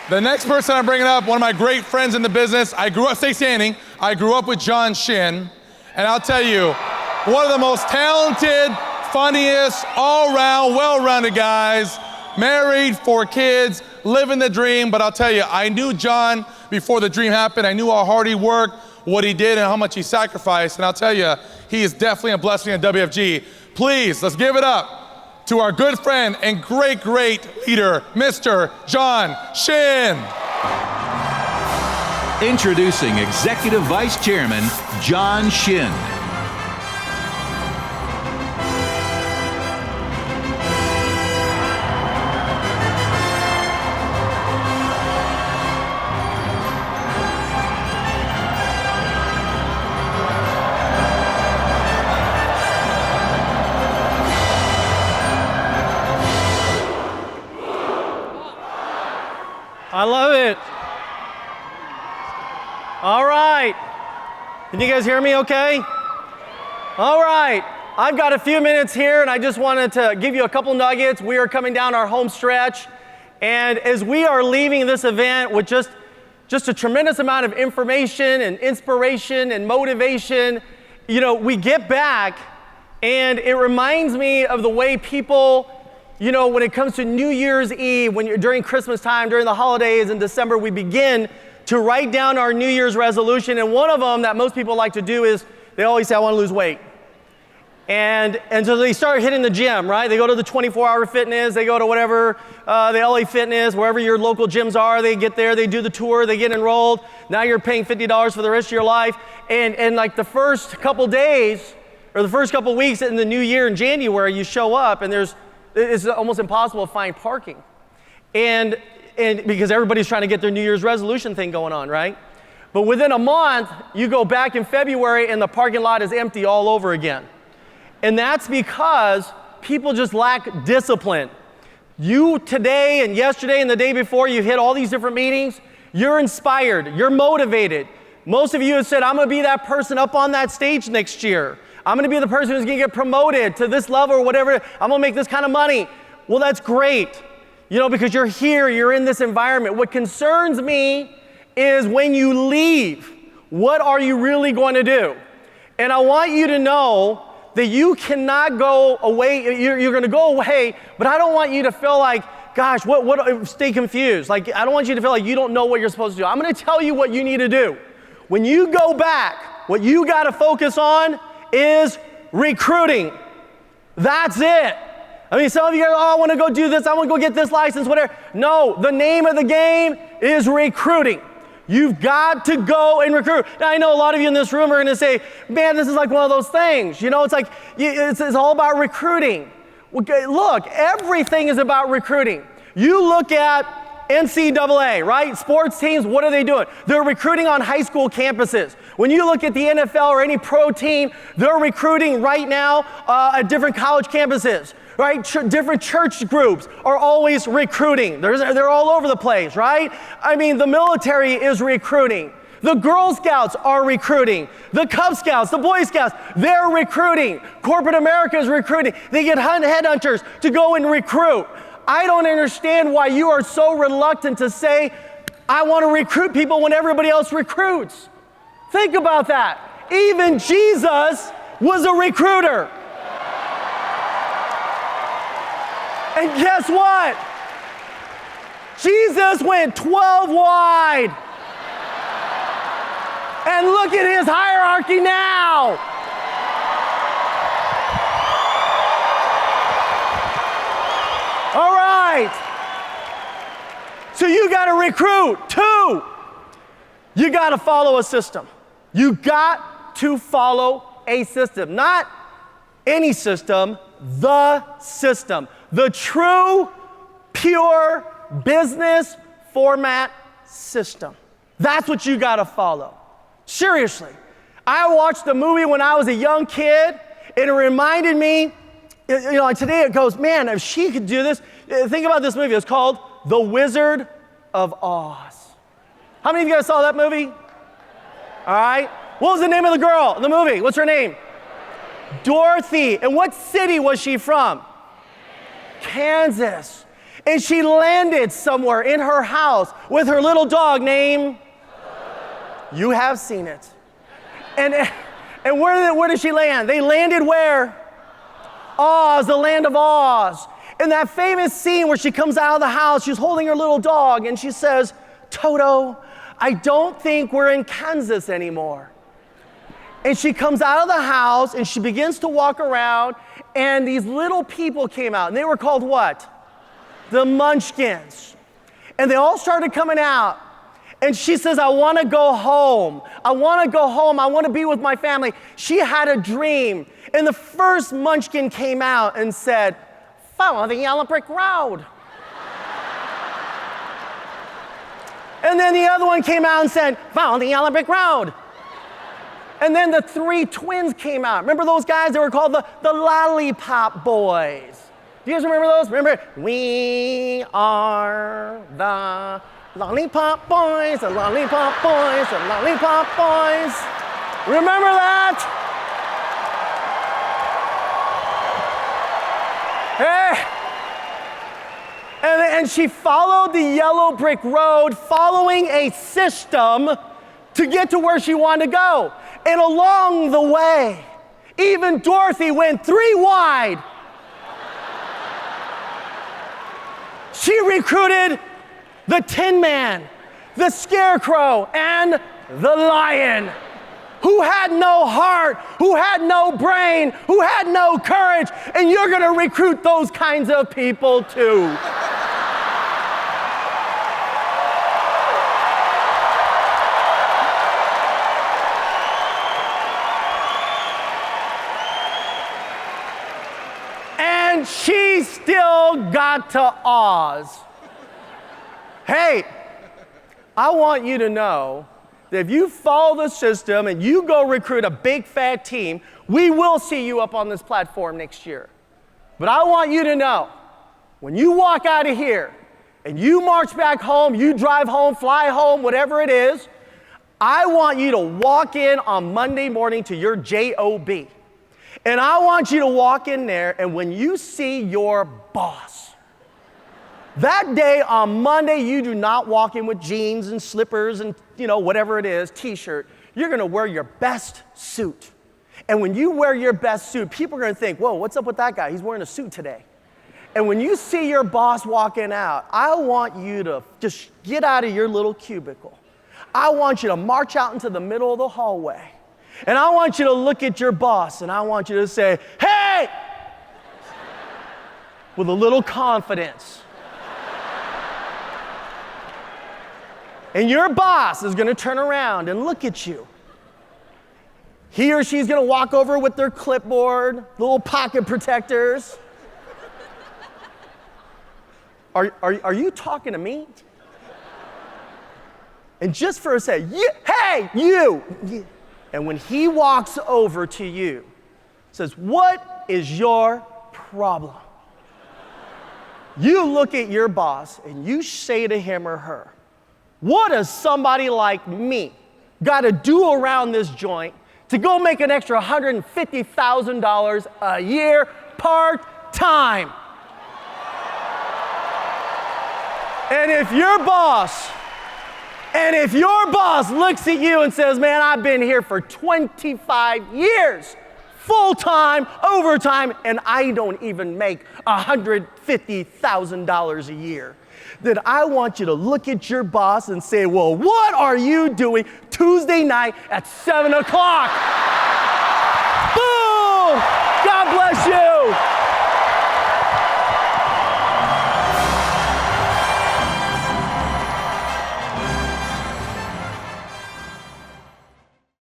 The next person I'm bringing up, one of my great friends in the business. Stay standing. I grew up with Shin, and I'll tell you, one of the most talented, funniest, all-round, well-rounded guys, married, 4 kids, living the dream. But I'll tell you, I knew John before the dream happened. I knew how hard he worked, what he did, and how much he sacrificed. And I'll tell you, he is definitely a blessing at WFG. Please, let's give it up to our good friend and great leader, Mr. Shin. Introducing Executive Vice Chairman, Shin. I love it. All right. Can you guys hear me okay? All right. I've got a few minutes here, and I just wanted to give you a couple nuggets. We are coming down our home stretch, and as we are leaving this event with just a tremendous amount of information and inspiration and motivation, we get back, and it reminds me of the way people, when it comes to New Year's Eve, when you're during Christmas time, during the holidays in December, we begin to write down our New Year's resolution. And one of them that most people like to do is they always say, I want to lose weight. And so they start hitting the gym, right? They go to the 24-hour fitness, they go to whatever, the LA Fitness, wherever your local gyms are, they get there, they do the tour, they get enrolled. Now you're paying $50 for the rest of your life. And like the first couple days, or the first couple weeks in the new year in January, you show up and it's almost impossible to find parking. And because everybody's trying to get their New Year's resolution thing going on, right? But within a month, you go back in February and the parking lot is empty all over again. And that's because people just lack discipline. You today and yesterday and the day before, you hit all these different meetings, you're inspired, you're motivated. Most of you have said, I'm gonna be that person up on that stage next year. I'm gonna be the person who's gonna get promoted to this level or whatever. I'm gonna make this kind of money. Well, that's great, because you're here, you're in this environment. What concerns me is when you leave, what are you really going to do? And I want you to know that you cannot go away. You're gonna go away, but I don't want you to feel like, gosh, stay confused. Like, I don't want you to feel like you don't know what you're supposed to do. I'm gonna tell you what you need to do. When you go back, what you gotta focus on is recruiting. That's it. I mean, some of you go, I want to go do this, I want to go get this license, whatever. No, the name of the game is recruiting. You've got to go and recruit. Now, I know a lot of you in this room are going to say, man, this is like one of those things. It's like, it's all about recruiting. Look, everything is about recruiting. You look at NCAA, right? Sports teams, what are they doing? They're recruiting on high school campuses. When you look at the NFL or any pro team, they're recruiting right now at different college campuses, right? Different church groups are always recruiting. They're all over the place, right? I mean, the military is recruiting. The Girl Scouts are recruiting. The Cub Scouts, the Boy Scouts, they're recruiting. Corporate America is recruiting. They get headhunters to go and recruit. I don't understand why you are so reluctant to say, I want to recruit people when everybody else recruits. Think about that. Even Jesus was a recruiter. And guess what? Jesus went 12 wide. And look at his hierarchy now. All right. So you got to recruit. 2, you got to follow a system. You got to follow a system. Not any system, the system. The true, pure business format system. That's what you got to follow. Seriously. I watched the movie when I was a young kid, and it reminded me, today it goes, man, if she could do this. Think about this movie. It's called The Wizard of Oz. How many of you guys saw that movie? All right. What was the name of the girl in the movie? What's her name? Dorothy. And what city was she from? Kansas. And she landed somewhere in her house with her little dog named, you have seen it. And where did she land? They landed where? Oz, the land of Oz. In that famous scene where she comes out of the house, she's holding her little dog, and she says, Toto, I don't think we're in Kansas anymore. And she comes out of the house, and she begins to walk around, and these little people came out, and they were called what? The Munchkins. And they all started coming out. And she says, I want to go home. I want to go home. I want to be with my family. She had a dream. And the first Munchkin came out and said, follow the yellow brick road. And then the other one came out and said, follow the yellow brick road. And then the three twins came out. Remember those guys? They were called the Lollipop Boys. Do you guys remember those? Remember, we are the Lollipop Boys, the Lollipop Boys, the Lollipop Boys. Remember that? Hey. And she followed the yellow brick road, following a system to get to where she wanted to go. And along the way, even Dorothy went 3 wide. She recruited the Tin Man, the Scarecrow, and the Lion, who had no heart, who had no brain, who had no courage, and you're gonna recruit those kinds of people too. And she still got to Oz. Hey, I want you to know that if you follow the system and you go recruit a big fat team, we will see you up on this platform next year. But I want you to know, when you walk out of here and you march back home, you drive home, fly home, whatever it is, I want you to walk in on Monday morning to your job. And I want you to walk in there, and when you see your boss, that day on Monday, you do not walk in with jeans and slippers and, whatever it is, t-shirt. You're gonna wear your best suit. And when you wear your best suit, people are gonna think, whoa, what's up with that guy? He's wearing a suit today. And when you see your boss walking out, I want you to just get out of your little cubicle. I want you to march out into the middle of the hallway. And I want you to look at your boss, and I want you to say, hey! With a little confidence. And your boss is gonna turn around and look at you. He or she's gonna walk over with their clipboard, little pocket protectors. Are you talking to me? And just for a second, hey, you! And when he walks over to you, says, what is your problem? You look at your boss and you say to him or her, what does somebody like me got to do around this joint to go make an extra $150,000 a year part-time? And if your boss looks at you and says, man, I've been here for 25 years, full-time, overtime, and I don't even make $150,000 a year, then I want you to look at your boss and say, well, what are you doing Tuesday night at 7 o'clock?